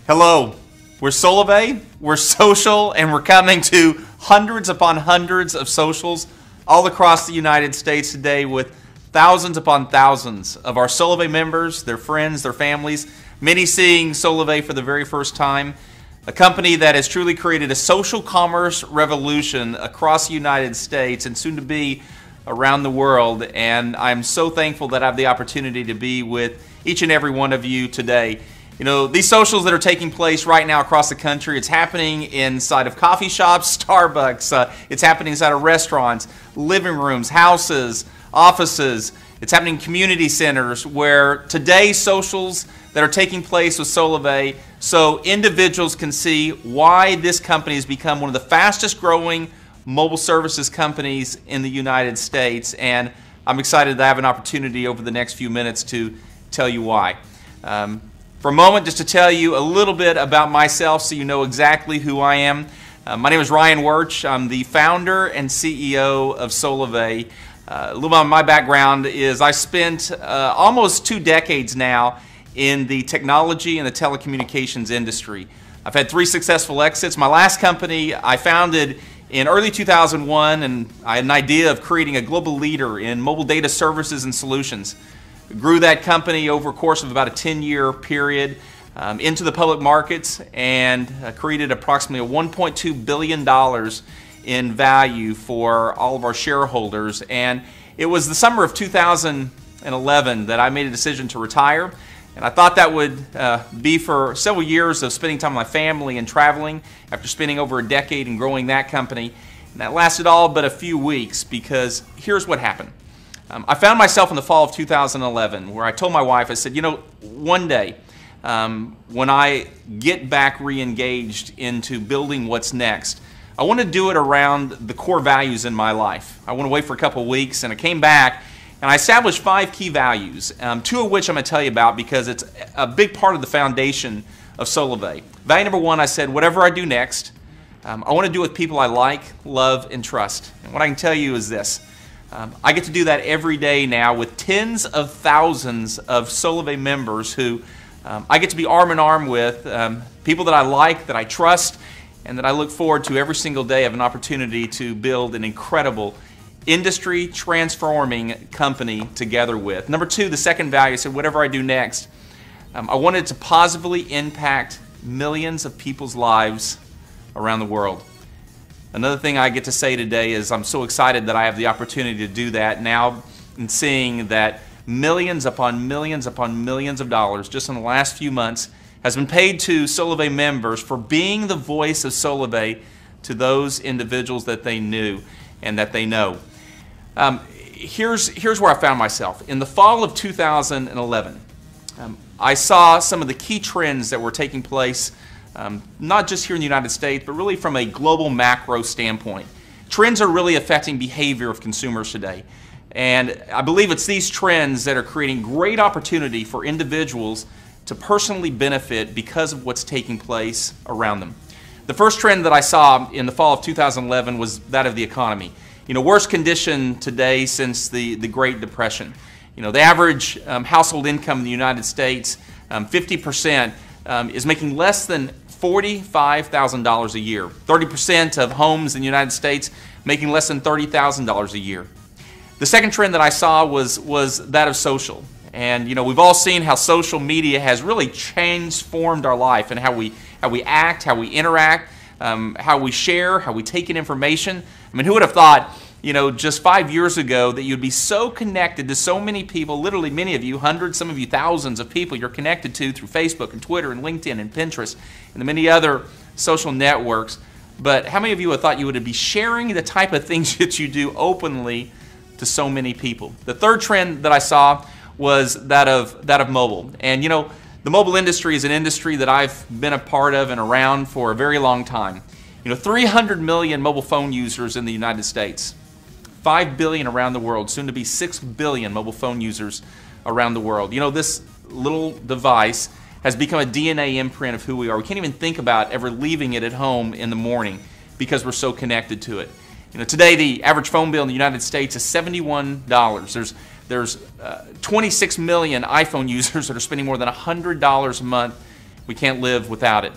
Hello, we're Solavei, we're social, and we're coming to hundreds upon hundreds of socials all across the United States today with thousands upon thousands of our Solavei members, their friends, their families, many seeing Solavei for the very first time, a company that has truly created a social commerce revolution across the United States and soon to be around the world. And I'm so thankful that I have the opportunity to be with each and every one of you today. You know, these socials that are taking place right now across the country, it's happening inside of coffee shops, Starbucks, it's happening inside of restaurants, living rooms, houses, offices. It's happening in community centers where today socials that are taking place with Solavei, so individuals can see why this company has become one of the fastest growing mobile services companies in the United States. And I'm excited to have an opportunity over the next few minutes to tell you why. For a moment, just to tell you a little bit about myself so you know exactly who I am. My name is Ryan Wirch. I'm the founder and CEO of Solavei. A little bit of my background is I spent almost 2 decades now in the technology and the telecommunications industry. I've had 3 successful exits. My last company I founded in early 2001, and I had an idea of creating a global leader in mobile data services and solutions. Grew that company over a course of about a 10-year period into the public markets and created approximately $1.2 billion in value for all of our shareholders. And it was the summer of 2011 that I made a decision to retire. And I thought that would be for several years of spending time with my family and traveling after spending over a decade and growing that company. And that lasted all but a few weeks, because here's what happened. I found myself in the fall of 2011 where I told my wife, I said, you know, one day when I get back re-engaged into building what's next, I want to do it around the core values in my life. I want to wait for a couple of weeks, and I came back and I established 5 key values, 2 of which I'm going to tell you about because it's a big part of the foundation of Solavei. Value number 1, I said, whatever I do next, I want to do it with people I like, love, and trust. And what I can tell you is this. I get to do that every day now with tens of thousands of Solavei members who I get to be arm in arm with, people that I like, that I trust, and that I look forward to every single day of an opportunity to build an incredible industry transforming company together with. Number 2, the second value, I said whatever I do next, I wanted to positively impact millions of people's lives around the world. Another thing I get to say today is I'm so excited that I have the opportunity to do that now, and seeing that millions upon millions upon millions of dollars just in the last few months has been paid to Solavei members for being the voice of Solavei to those individuals that they knew and that they know. Here's where I found myself. In the fall of 2011, I saw some of the key trends that were taking place not just here in the United States, but really from a global macro standpoint. Trends are really affecting behavior of consumers today. And I believe it's these trends that are creating great opportunity for individuals to personally benefit because of what's taking place around them. The first trend that I saw in the fall of 2011 was that of the economy. You know, worst condition today since the Great Depression. You know, the average household income in the United States, 50%, is making less than $45,000 a year. 30% of homes in the United States making less than $30,000 a year. The second trend that I saw was that of social. And you know, we've all seen how social media has really transformed our life and how we act, how we interact, how we share, how we take in information. I mean, who would have thought, you know, just 5 years ago that you'd be so connected to so many people, literally many of you, hundreds, some of you thousands of people you're connected to through Facebook and Twitter and LinkedIn and Pinterest and the many other social networks. But how many of you have thought you would be sharing the type of things that you do openly to so many people? The third trend that I saw was that of mobile. And you know, the mobile industry is an industry that I've been a part of and around for a very long time. You know, 300 million mobile phone users in the United States. 5 billion around the world, soon to be 6 billion mobile phone users around the world. You know, this little device has become a DNA imprint of who we are. We can't even think about ever leaving it at home in the morning because we're so connected to it. You know, today the average phone bill in the United States is $71. There's 26 million iPhone users that are spending more than $100 a month We can't live without it.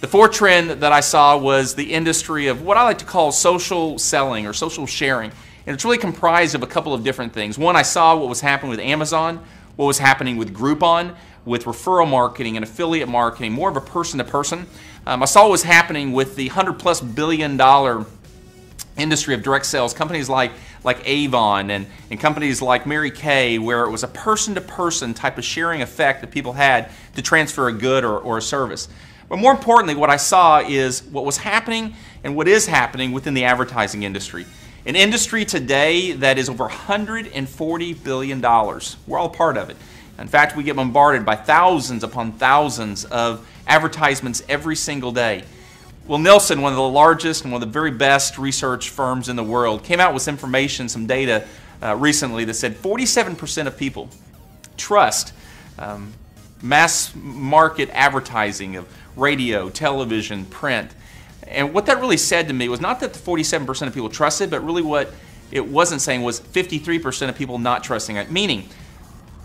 The fourth trend that I saw was the industry of what I like to call social selling or social sharing. And it's really comprised of a couple of different things. One, I saw what was happening with Amazon, what was happening with Groupon, with referral marketing and affiliate marketing, more of a person-to-person. I saw what was happening with the $100+ billion industry of direct sales, companies like Avon and companies like Mary Kay, where it was a person-to-person type of sharing effect that people had to transfer a good or a service. But more importantly, what I saw is what was happening and what is happening within the advertising industry. An industry today that is over $140 billion. We're all part of it. In fact, we get bombarded by thousands upon thousands of advertisements every single day. Well, Nielsen, one of the largest and one of the very best research firms in the world, came out with some information, some data recently that said 47% of people trust mass market advertising of radio, television, print. And what that really said to me was not that the 47% of people trusted, but really what it wasn't saying was 53% of people not trusting it, meaning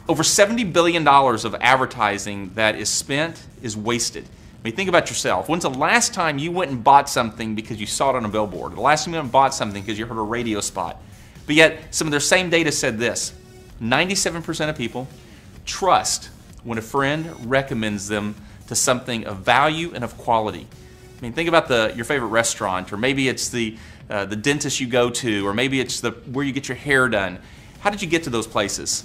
over $70 billion of advertising that is spent is wasted. I mean, think about yourself. When's the last time you went and bought something because you saw it on a billboard? The last time you went and bought something because you heard a radio spot? But yet, some of their same data said this: 97% of people trust when a friend recommends them to something of value and of quality. I mean, think about your favorite restaurant, or maybe it's the dentist you go to, or maybe it's where you get your hair done. How did you get to those places?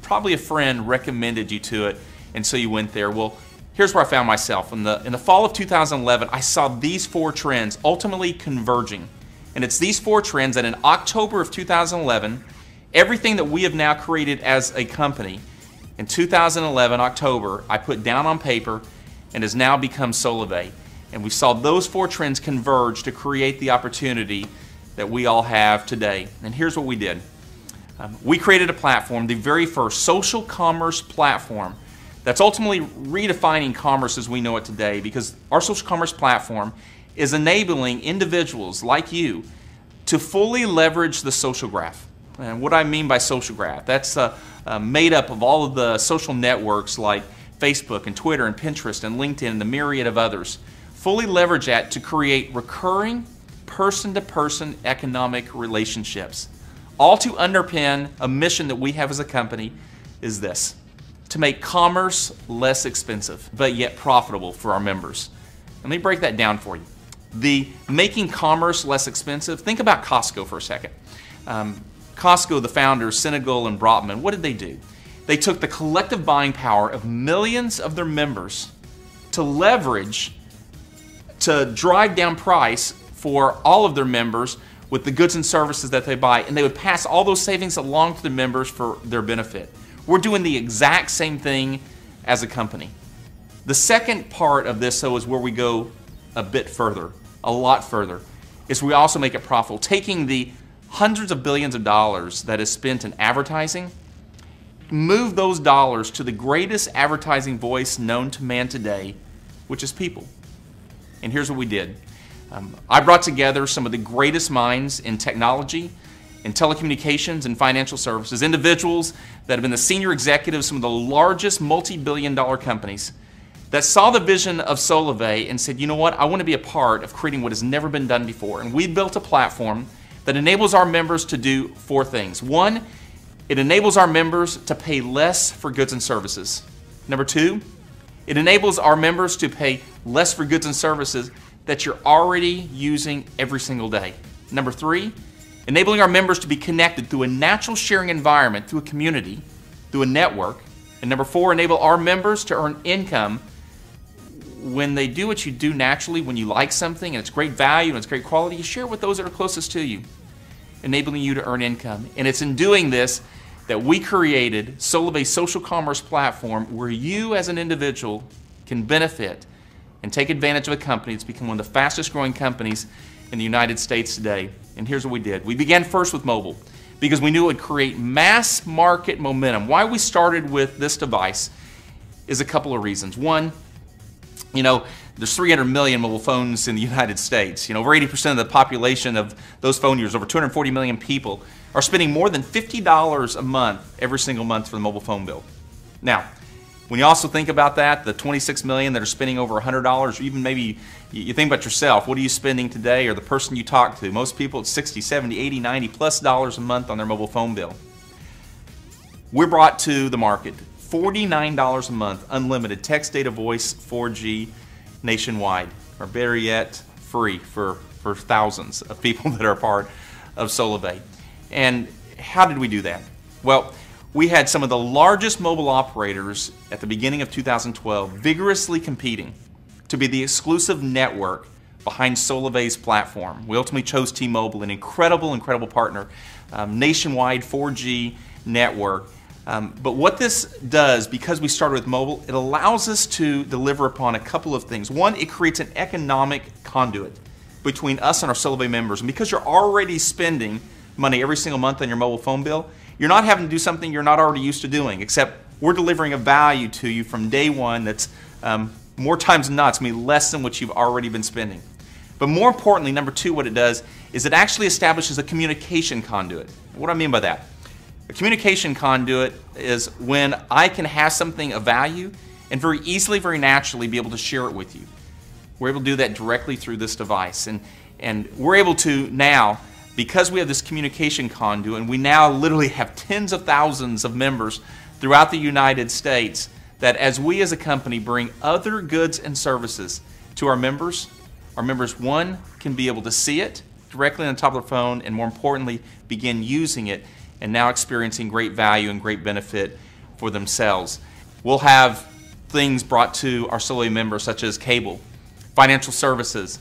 Probably a friend recommended you to it, and so you went there. Well, here's where I found myself. In the fall of 2011, I saw these four trends ultimately converging. And it's these four trends that in October of 2011, everything that we have now created as a company, in 2011, October, I put down on paper and has now become Solavei. And we saw those four trends converge to create the opportunity that we all have today. And here's what we did. We created a platform, the very first social commerce platform, that's ultimately redefining commerce as we know it today, because our social commerce platform is enabling individuals like you to fully leverage the social graph. And what I mean by social graph, that's made up of all of the social networks like Facebook and Twitter and Pinterest and LinkedIn and the myriad of others. Fully leverage that to create recurring person-to-person economic relationships. All to underpin a mission that we have as a company is this: to make commerce less expensive, but yet profitable for our members. Let me break that down for you. The making commerce less expensive, think about Costco for a second. Costco, the founders, Senegal and Brotman, what did they do? They took the collective buying power of millions of their members to leverage, to drive down price for all of their members with the goods and services that they buy, and they would pass all those savings along to the members for their benefit. We're doing the exact same thing as a company. The second part of this, though, is where we go a bit further, a lot further, is we also make it profitable. Taking the hundreds of billions of dollars that is spent in advertising, move those dollars to the greatest advertising voice known to man today, which is people. And here's what we did. I brought together some of the greatest minds in technology, in telecommunications and financial services, individuals that have been the senior executives of some of the largest multi-billion-dollar companies that saw the vision of Solavei and said, you know what, I want to be a part of creating what has never been done before. And we built a platform that enables our members to do four things. One, it enables our members to pay less for goods and services. Number two, it enables our members to pay less for goods and services that you're already using every single day. Number three, enabling our members to be connected through a natural sharing environment, through a community, through a network. And number four, enable our members to earn income when they do what you do naturally, when you like something and it's great value and it's great quality, you share it with those that are closest to you, enabling you to earn income. And it's in doing this that we created Solavei's social commerce platform, where you as an individual can benefit and take advantage of a company that's become one of the fastest growing companies in the United States today. And here's what we did. We began first with mobile because we knew it would create mass market momentum. Why we started with this device is a couple of reasons. One, you know, there's 300 million mobile phones in the United States. You know, over 80% of the population of those phone users, over 240 million people, are spending more than $50 a month every single month for the mobile phone bill. Now, When you also think about that, the 26 million that are spending over $100, or even maybe you think about yourself, what are you spending today, or the person you talk to? Most people, it's 60, 70, 80, 90 plus dollars a month on their mobile phone bill. We're brought to the market $49 a month, unlimited text, data, voice, 4G nationwide, or better yet, free for thousands of people that are a part of Solavei. And how did we do that? Well, we had some of the largest mobile operators at the beginning of 2012 vigorously competing to be the exclusive network behind Solavei's platform. We ultimately chose T-Mobile, an incredible partner, nationwide 4G network. But what this does, because we started with mobile, it allows us to deliver upon a couple of things. One, it creates an economic conduit between us and our Solavei members. And because you're already spending money every single month on your mobile phone bill, you're not having to do something you're not already used to doing, except we're delivering a value to you from day one that's more times than not, it's going to be less than what you've already been spending. But more importantly, number two, what it does is it actually establishes a communication conduit. What do I mean by that? A communication conduit is when I can have something of value and very easily, very naturally be able to share it with you. We're able to do that directly through this device. And we're able to now, because we have this communication conduit, and we now literally have tens of thousands of members throughout the United States, that as we as a company bring other goods and services to our members, one, can be able to see it directly on the top of their phone, and more importantly, begin using it and now experiencing great value and great benefit for themselves. We'll have things brought to our Solavei members such as cable, financial services,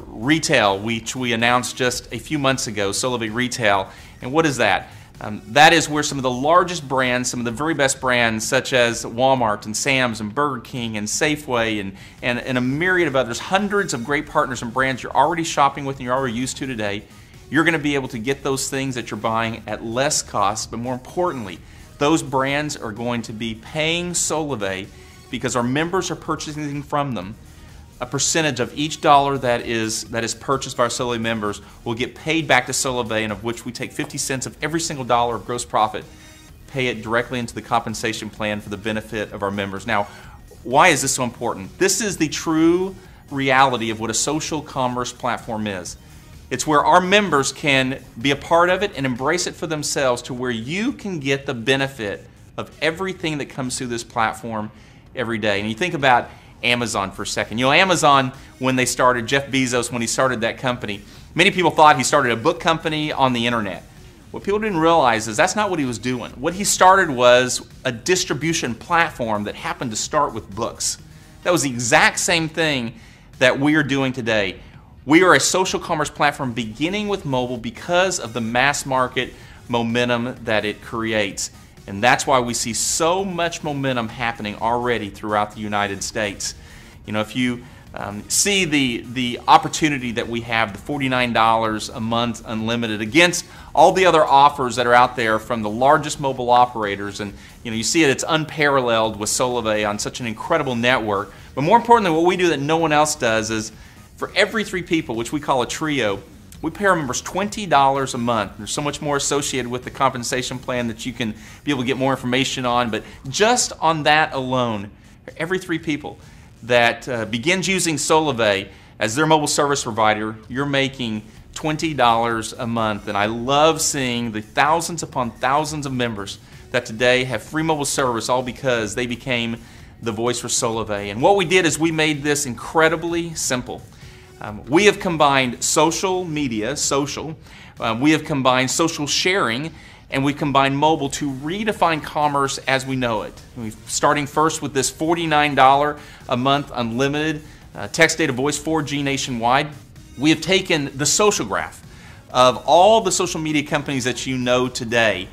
retail, which we announced just a few months ago, Solavei Retail. And what is that? That is where some of the largest brands, some of the very best brands, such as Walmart and Sam's and Burger King and Safeway and a myriad of others, hundreds of great partners and brands you're already shopping with and you're already used to today, you're going to be able to get those things that you're buying at less cost, but more importantly, those brands are going to be paying Solavei, because our members are purchasing from them. A percentage of each dollar that is purchased by our Solavei members will get paid back to Solavei, and of which we take 50 cents of every single dollar of gross profit, pay it directly into the compensation plan for the benefit of our members. Now, why is this so important? This is the true reality of what a social commerce platform is. It's where our members can be a part of it and embrace it for themselves, to where you can get the benefit of everything that comes through this platform every day. And you think about Amazon for a second. You know, Amazon, when they started, Jeff Bezos, when he started that company, many people thought he started a book company on the internet. What people didn't realize is that's not what he was doing. What he started was a distribution platform that happened to start with books. That was the exact same thing that we are doing today. We are a social commerce platform beginning with mobile because of the mass market momentum that it creates. And that's why we see so much momentum happening already throughout the United States. You know, if you see the opportunity that we have, the $49 a month unlimited, against all the other offers that are out there from the largest mobile operators, and you see it's unparalleled with Solavei on such an incredible network. But more importantly, what we do that no one else does is, for every 3 people, which we call a trio, we pay our members $20 a month. There's so much more associated with the compensation plan that you can be able to get more information on, but just on that alone, for every 3 people that begins using Solavei as their mobile service provider, you're making $20 a month. And I love seeing the thousands upon thousands of members that today have free mobile service, all because they became the voice for Solavei. And what we did is we made this incredibly simple. We have combined social media, we have combined social sharing, and we combined mobile to redefine commerce as we know it. Starting first with this $49 a month unlimited text, data, voice, 4G nationwide. We have taken the social graph of all the social media companies that you know today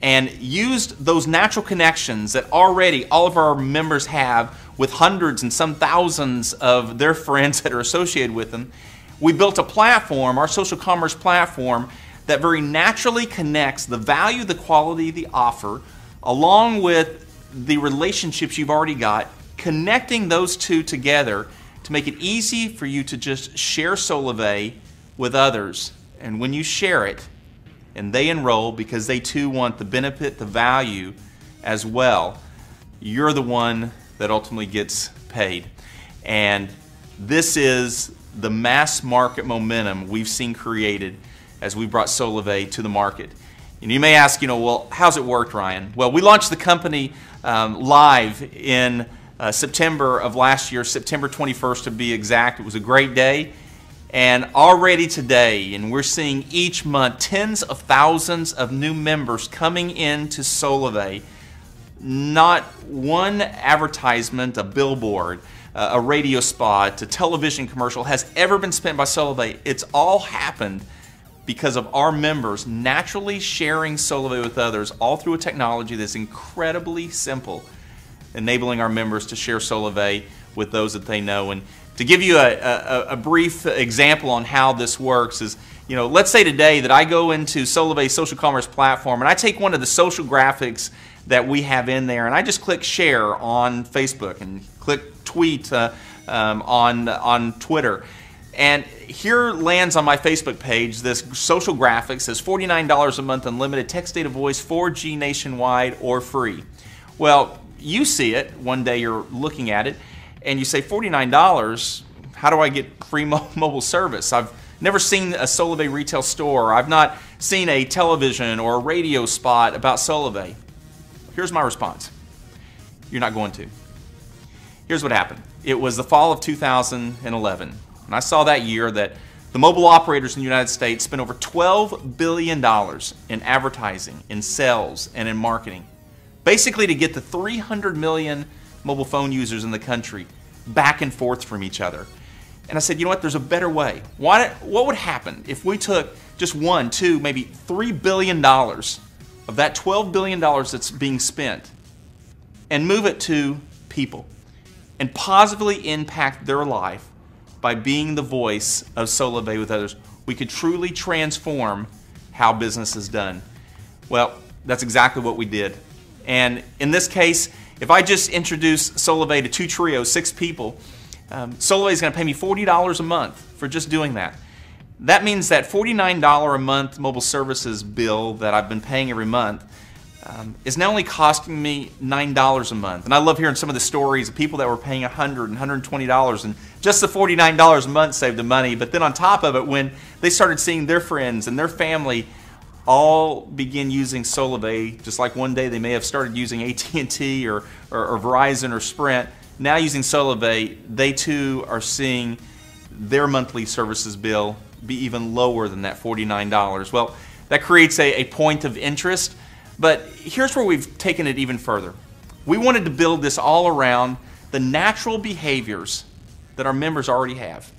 and used those natural connections that already all of our members have with hundreds and some thousands of their friends that are associated with them. We built a platform, our social commerce platform, that very naturally connects the value, the quality, the offer, along with the relationships you've already got, connecting those two together to make it easy for you to just share Solavei with others. And when you share it, and they enroll because they too want the benefit, the value as well, you're the one that ultimately gets paid. And this is the mass market momentum we've seen created as we brought Solavei to the market. And you may ask, well, how's it worked, Ryan? Well, we launched the company live in September of last year, September 21st to be exact. It was a great day. And already today, and we're seeing each month tens of thousands of new members coming into Solavei. Not one advertisement, a billboard, a radio spot, a television commercial has ever been spent by Solavei. It's all happened because of our members naturally sharing Solavei with others, all through a technology that's incredibly simple, enabling our members to share Solavei with those that they know. And to give you a brief example on how this works is, let's say today that I go into Solavei's social commerce platform and I take one of the social graphics that we have in there and I just click share on Facebook and click tweet on Twitter. And here lands on my Facebook page this social graphic, says $49 a month, unlimited text, data, voice, 4G nationwide or free. Well, you see it, one day you're looking at it, and you say, $49, how do I get free mobile service? I've never seen a Solavei retail store. I've not seen a television or a radio spot about Solavei. Here's my response. You're not going to. Here's what happened. It was the fall of 2011. And I saw that year that the mobile operators in the United States spent over $12 billion in advertising, in sales, and in marketing, basically to get the 300 million mobile phone users in the country back and forth from each other. And I said, you know what, there's a better way. What would happen if we took just $1, $2, maybe $3 billion of that $12 billion that's being spent and move it to people and positively impact their life by being the voice of Solavei with others? We could truly transform how business is done. Well, that's exactly what we did. And in this case, if I just introduce Solavei to 2 trios, 6 people, Solavei is going to pay me $40 a month for just doing that. That means that $49 a month mobile services bill that I've been paying every month is now only costing me $9 a month. And I love hearing some of the stories of people that were paying $100 and $120, and just the $49 a month saved them money. But then on top of it, when they started seeing their friends and their family all begin using Solavei, just like one day they may have started using AT&T or Verizon or Sprint, now using Solavei, they too are seeing their monthly services bill be even lower than that $49. Well, that creates a point of interest. But here's where we've taken it even further. We wanted to build this all around the natural behaviors that our members already have.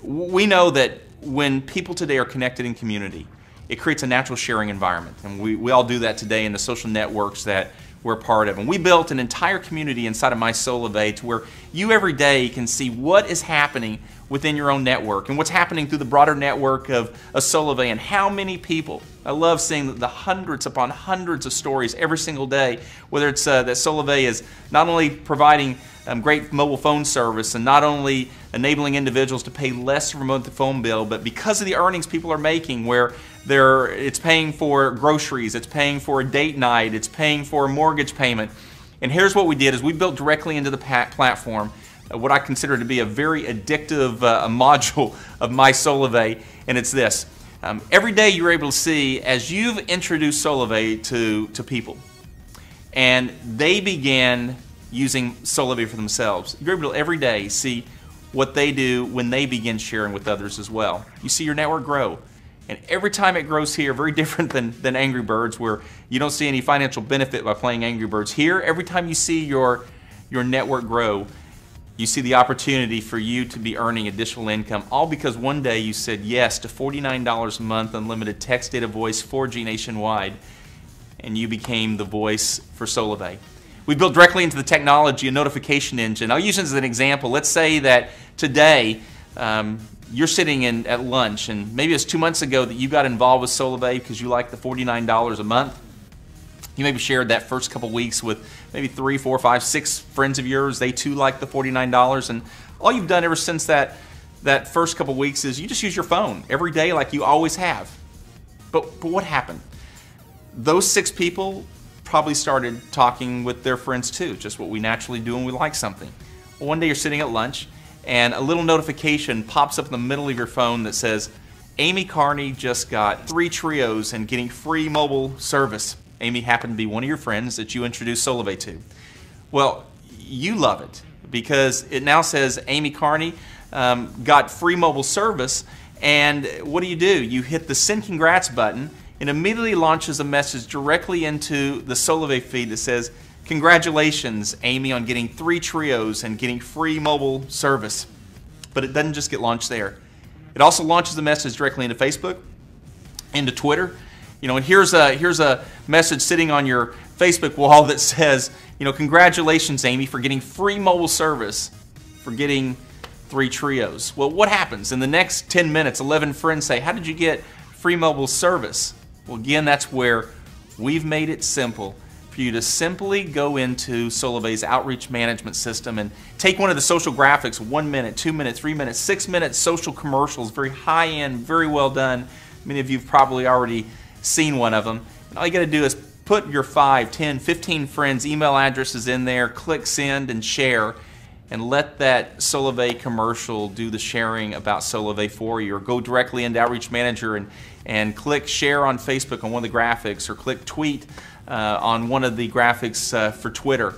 We know that when people today are connected in community, it creates a natural sharing environment. And we all do that today in the social networks that we're part of. And we built an entire community inside of My Solavei to where you every day can see what is happening within your own network and what's happening through the broader network of Solavei and how many people. I love seeing the hundreds upon hundreds of stories every single day, whether it's that Solavei is not only providing great mobile phone service and not only enabling individuals to pay less for a monthly phone bill, but because of the earnings people are making where it's paying for groceries, it's paying for a date night, it's paying for a mortgage payment. And here's what we did is we built directly into the platform what I consider to be a very addictive module of My Solavei, and it's this. Every day you're able to see as you've introduced Solavei to people and they began using Solavei for themselves, you're able to every day see what they do when they begin sharing with others as well. You see your network grow. And every time it grows here, very different than Angry Birds, where you don't see any financial benefit by playing Angry Birds. Here, every time you see your network grow, you see the opportunity for you to be earning additional income, all because one day you said yes to $49 a month, unlimited text, data, voice, 4G nationwide, and you became the voice for Solavei. We built directly into the technology a notification engine. I'll use this as an example. Let's say that today you're sitting at lunch, and maybe it was 2 months ago that you got involved with Solavei because you like the $49 a month. You maybe shared that first couple weeks with maybe 3, 4, 5, 6 friends of yours. They too like the $49, and all you've done ever since that first couple weeks is you just use your phone every day like you always have. But what happened? Those 6 people probably started talking with their friends too, just what we naturally do when we like something. Well, one day you're sitting at lunch and a little notification pops up in the middle of your phone that says, Amy Carney just got 3 trios and getting free mobile service. Amy happened to be one of your friends that you introduced Solavei to. Well, you love it because it now says Amy Carney got free mobile service, and what do? You hit the send congrats button and immediately launches a message directly into the Solavei feed that says, congratulations, Amy, on getting 3 trios and getting free mobile service. But it doesn't just get launched there. It also launches the message directly into Facebook, into Twitter. And here's a message sitting on your Facebook wall that says, congratulations, Amy, for getting free mobile service, for getting 3 trios. Well, what happens? In the next 10 minutes, 11 friends say, how did you get free mobile service? Well, again, that's where we've made it simple for you to simply go into Solavei's outreach management system and take one of the social graphics, 1 minute, 2 minutes, 3 minutes, 6 minute social commercials, very high end, very well done. Many of you have probably already seen one of them. And all you got to do is put your 5, 10, 15 friends' email addresses in there, click send and share, and let that Solavei commercial do the sharing about Solavei for you, or go directly into Outreach Manager and click share on Facebook on one of the graphics, or click tweet on one of the graphics for Twitter.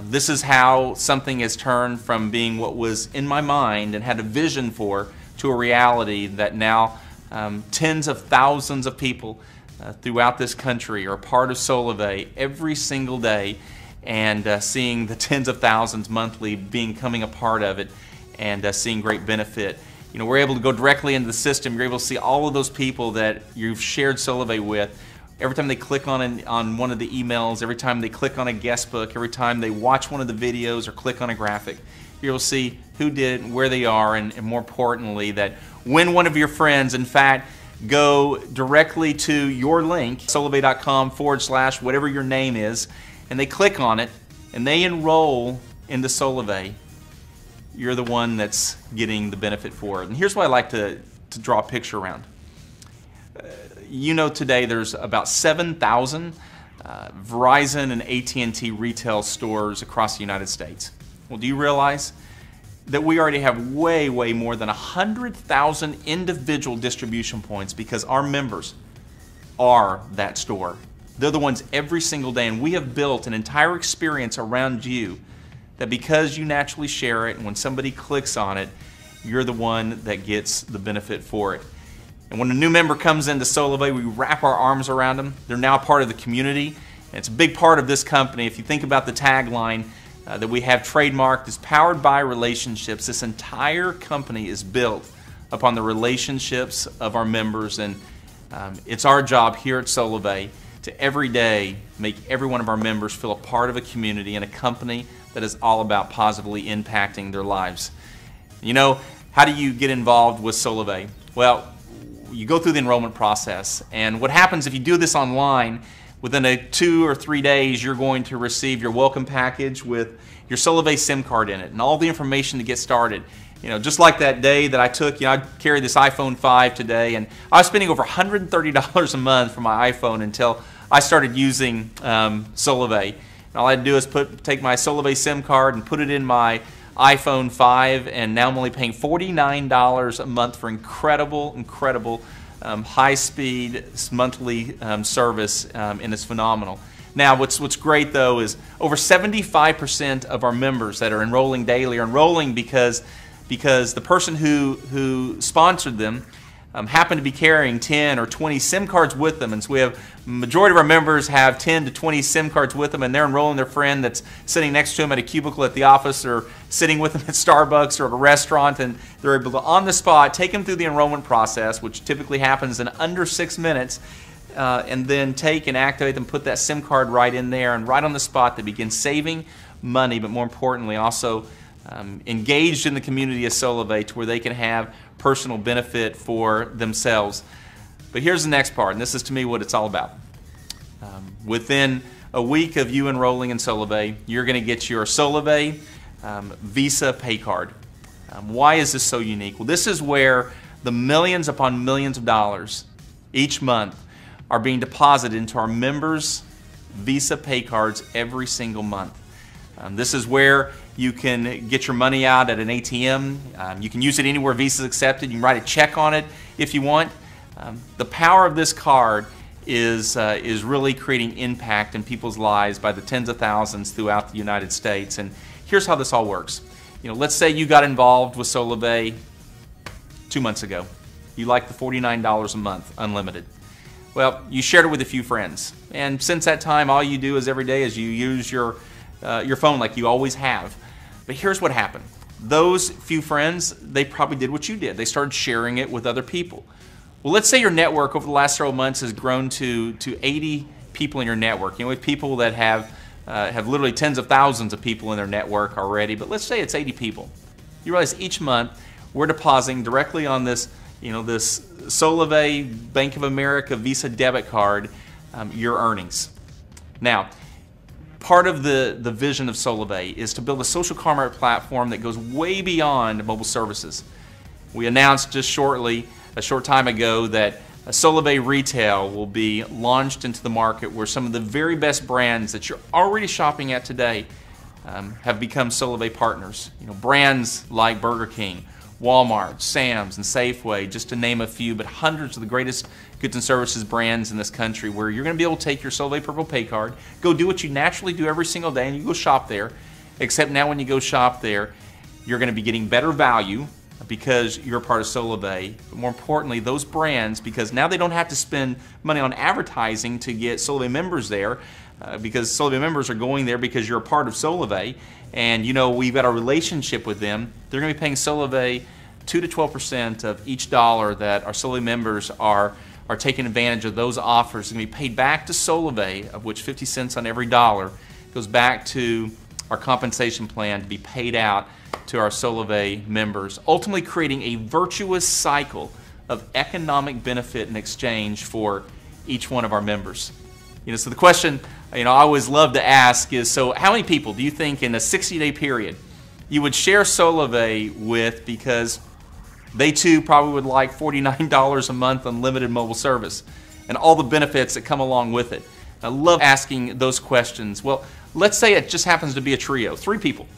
This is how something has turned from being what was in my mind and had a vision for to a reality that now tens of thousands of people throughout this country are part of Solavei every single day, and seeing the tens of thousands monthly becoming a part of it, and seeing great benefit. We're able to go directly into the system. You're able to see all of those people that you've shared Solavei with. Every time they click on one of the emails, every time they click on a guest book, every time they watch one of the videos or click on a graphic, you'll see who did, where they are, and more importantly, that when one of your friends, in fact, go directly to your link, solavei.com/ whatever your name is, and they click on it and they enroll into Solavei, you're the one that's getting the benefit for it. And here's what I like to draw a picture around. Today there's about 7,000 Verizon and AT&T retail stores across the United States. Well, do you realize that we already have way more than 100,000 individual distribution points because our members are that store? They're the ones every single day, and we have built an entire experience around you that because you naturally share it, and when somebody clicks on it, you're the one that gets the benefit for it. And when a new member comes into Solavei, we wrap our arms around them. They're now part of the community, and it's a big part of this company. If you think about the tagline that we have trademarked, is powered by relationships. This entire company is built upon the relationships of our members, and it's our job here at Solavei to every day make every one of our members feel a part of a community and a company that is all about positively impacting their lives. How do you get involved with Solavei? Well, you go through the enrollment process, and what happens if you do this online, within 2 or 3 days you're going to receive your welcome package with your Solavei SIM card in it and all the information to get started. Just like that day that I took, I carried this iPhone 5 today, and I was spending over $130 a month for my iPhone until I started using Solavei. And all I had to do is take my Solavei SIM card and put it in my iPhone 5, and now I'm only paying $49 a month for incredible high-speed monthly service, and it's phenomenal. Now, what's great though is over 75% of our members that are enrolling daily are enrolling because the person who sponsored them happen to be carrying 10 or 20 SIM cards with them, and so we have majority of our members have 10 to 20 SIM cards with them, and they're enrolling their friend that's sitting next to them at a cubicle at the office, or sitting with them at Starbucks or at a restaurant, and they're able to on the spot take them through the enrollment process, which typically happens in under 6 minutes, and then take and activate them, put that SIM card right in there, and right on the spot they begin saving money, but more importantly also engaged in the community of Solavei to where they can have personal benefit for themselves. But here's the next part, and this is to me what it's all about. Within a week of you enrolling in Solavei, you're going to get your Solavei Visa pay card. Why is this so unique? Well, this is where the millions upon millions of dollars each month are being deposited into our members' Visa pay cards every single month. This is where you can get your money out at an ATM. You can use it anywhere Visa is accepted. You can write a check on it if you want. The power of this card is really creating impact in people's lives by the tens of thousands throughout the United States. And here's how this all works. Let's say you got involved with Solavei 2 months ago. You like the $49 a month, unlimited. Well, you shared it with a few friends, and since that time, all you do is every day is you use your phone like you always have. But here's what happened. Those few friends, they probably did what you did. They started sharing it with other people. Well, let's say your network over the last several months has grown to 80 people in your network. With people that have literally tens of thousands of people in their network already, but let's say it's 80 people. You realize each month we're depositing directly on this this Solavei Bank of America Visa debit card, your earnings. Now, part of the vision of Solavei is to build a social commerce platform that goes way beyond mobile services. We announced just a short time ago, that Solavei Retail will be launched into the market, where some of the very best brands that you're already shopping at today have become Solavei partners. Brands like Burger King, Walmart, Sam's, and Safeway, just to name a few, but hundreds of the greatest goods and services brands in this country, where you're going to be able to take your Solavei Purple Pay Card, go do what you naturally do every single day, and you go shop there. Except now when you go shop there, you're going to be getting better value because you're a part of Solavei. But more importantly, those brands, because now they don't have to spend money on advertising to get Solavei members there, because Solavei members are going there because you're a part of Solavei, and we've got a relationship with them. They're going to be paying Solavei 2 to 12% of each dollar that our Solavei members are taking advantage of. Those offers are going to be paid back to Solavei, of which 50 cents on every dollar goes back to our compensation plan to be paid out to our Solavei members, ultimately creating a virtuous cycle of economic benefit and exchange for each one of our members. So the question I always love to ask is, so how many people do you think in a 60-day period you would share Solavei with, because they too probably would like $49 a month unlimited mobile service and all the benefits that come along with it? I love asking those questions. Well, let's say it just happens to be a trio, 3 people.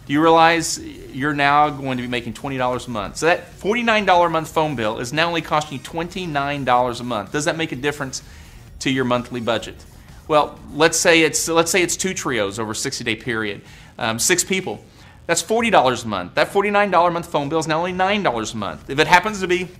Do you realize you're now going to be making $20 a month? So that $49 a month phone bill is now only costing you $29 a month. Does that make a difference to your monthly budget? Well, let's say it's 2 trios over a 60-day period, 6 people. That's $40 a month. That $49 a month phone bill is now only $9 a month. If it happens to be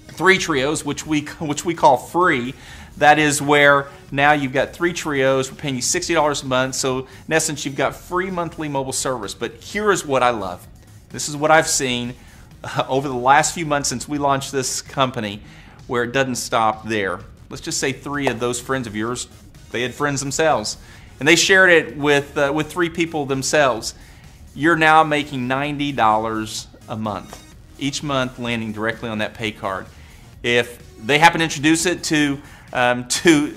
3 trios, which we call free, that is where now you've got 3 trios. We're paying you $60 a month. So in essence, you've got free monthly mobile service. But here is what I love. This is what I've seen over the last few months since we launched this company, where it doesn't stop there. Let's just say 3 of those friends of yours, they had friends themselves, and they shared it with 3 people themselves. You're now making $90 a month, each month landing directly on that pay card. If they happen to introduce it to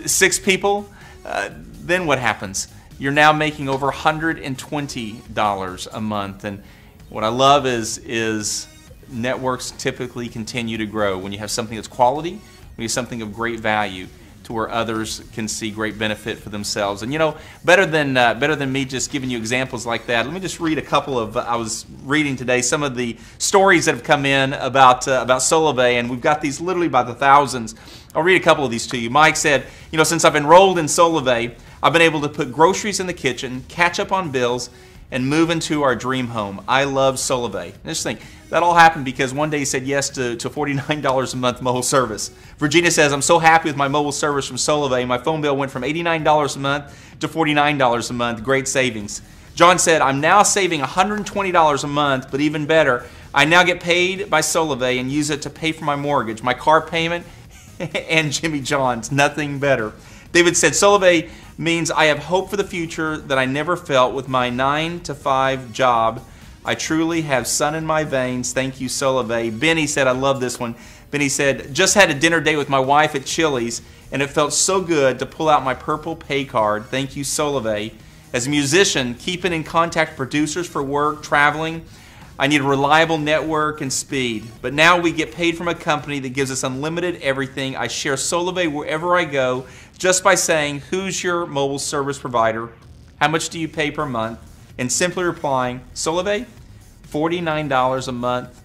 6 people, then what happens? You're now making over $120 a month. And what I love is networks typically continue to grow when you have something that's quality, when you have something of great value, to where others can see great benefit for themselves. And better than me just giving you examples like that, let me just read a couple of, I was reading today some of the stories that have come in about Solavei, and we've got these literally by the thousands. I'll read a couple of these to you. Mike said, since I've enrolled in Solavei, I've been able to put groceries in the kitchen, catch up on bills, and move into our dream home. I love Solavei. And just think, that all happened because one day he said yes to $49 a month mobile service. Virginia says, I'm so happy with my mobile service from Solavei. My phone bill went from $89 a month to $49 a month. Great savings. John said, I'm now saving $120 a month, but even better, I now get paid by Solavei and use it to pay for my mortgage, my car payment, and Jimmy John's. Nothing better. David said, Solavei means I have hope for the future that I never felt with my 9-to-5 job. I truly have sun in my veins. Thank you, Solavei. Benny said, I love this one. Benny said, just had a dinner date with my wife at Chili's, and it felt so good to pull out my purple pay card. Thank you, Solavei. As a musician, keeping in contact with producers for work, traveling, I need a reliable network and speed. But now we get paid from a company that gives us unlimited everything. I share Solavei wherever I go just by saying, who's your mobile service provider? How much do you pay per month? And simply replying, Solavei, $49 a month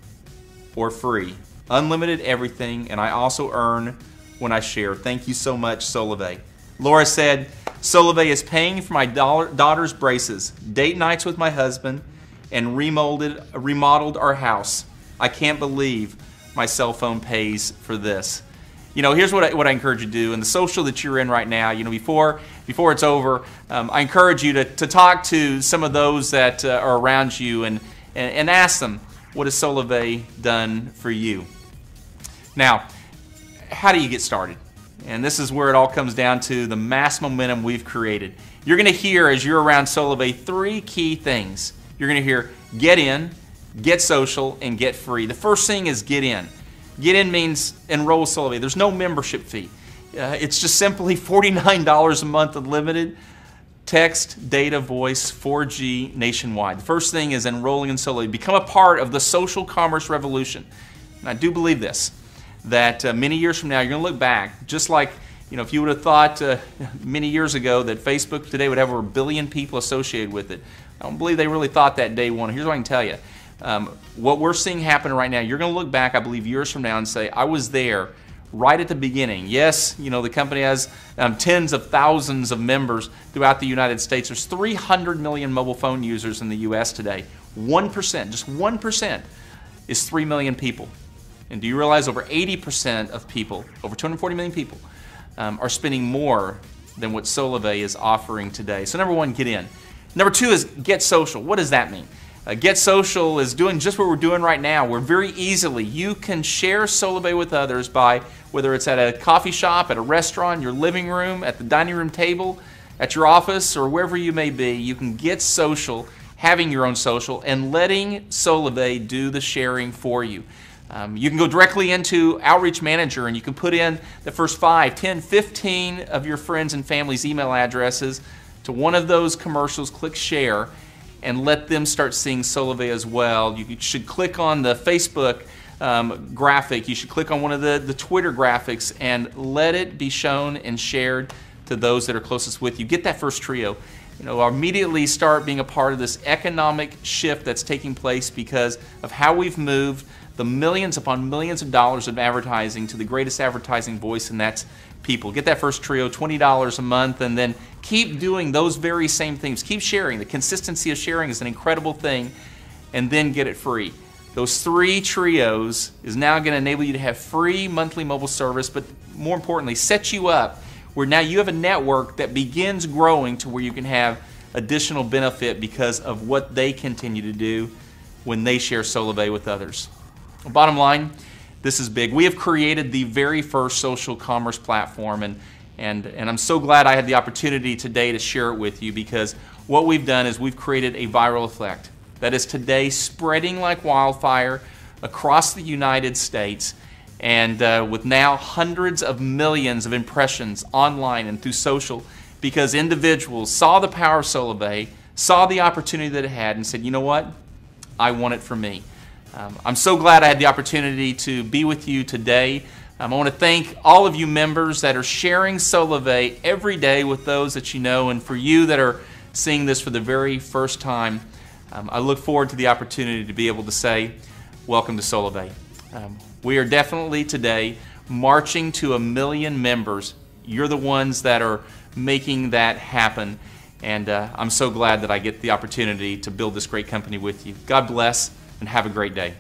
or free. Unlimited everything, and I also earn when I share. Thank you so much, Solavei. Laura said, Solavei is paying for my daughter's braces, date nights with my husband, and remodeled our house. I can't believe my cell phone pays for this. You know, here's what I encourage you to do. In the social that you're in right now, you know, before it's over, I encourage you to talk to some of those that are around you and ask them, what has Solavei done for you? Now, how do you get started? And this is where it all comes down to the mass momentum we've created. You're going to hear, as you're around Solavei, 3 key things. You're going to hear get in, get social, and get free. The first thing is get in. Get in means enroll with Solavei. There's no membership fee. It's just simply $49 a month unlimited text, data, voice, 4G nationwide. The first thing is enrolling in Solavei. Become a part of the social commerce revolution. And I do believe this, that many years from now, you're going to look back, just like, you know, if you would have thought many years ago that Facebook today would have over 1 billion people associated with it. I don't believe they really thought that day one. Here's what I can tell you. What we're seeing happen right now, you're going to look back, I believe, years from now and say, I was there right at the beginning. Yes, you know, the company has tens of thousands of members throughout the United States. There's 300 million mobile phone users in the U.S. today. 1%, just 1% is 3 million people. And do you realize over 80% of people, over 240 million people, are spending more than what Solavei is offering today? So number 1, get in. Number 2 is get social. What does that mean? Get social is doing just what we're doing right now, where very easily you can share Solavei with others by, whether it's at a coffee shop, at a restaurant, your living room, at the dining room table, at your office, or wherever you may be. You can get social, having your own social, and letting Solavei do the sharing for you. You can go directly into Outreach Manager and you can put in the first 5, 10, 15 of your friends and family's email addresses to one of those commercials, click share, and let them start seeing Solavei as well. You should click on the Facebook graphic, you should click on one of the Twitter graphics and let it be shown and shared to those that are closest with you. Get that first trio. You know, immediately start being a part of this economic shift that's taking place because of how we've moved the millions upon millions of dollars of advertising to the greatest advertising voice, and that's people. Get that first trio, $20 a month, and then keep doing those very same things. Keep sharing. The consistency of sharing is an incredible thing, and then get it free. Those 3 trios is now going to enable you to have free monthly mobile service, but more importantly, set you up where now you have a network that begins growing to where you can have additional benefit because of what they continue to do when they share Solavei with others. Bottom line, this is big. We have created the very first social commerce platform, and I'm so glad I had the opportunity today to share it with you, because what we've done is we've created a viral effect that is today spreading like wildfire across the United States, and with now hundreds of millions of impressions online and through social, because individuals saw the power of Solavei, saw the opportunity that it had, and said, you know what, I want it for me. I'm so glad I had the opportunity to be with you today. I want to thank all of you members that are sharing Solavei every day with those that you know, and for you that are seeing this for the very first time, I look forward to the opportunity to be able to say, welcome to Solavei. We are definitely today marching to 1 million members. You're the ones that are making that happen, and I'm so glad that I get the opportunity to build this great company with you. God bless, and have a great day.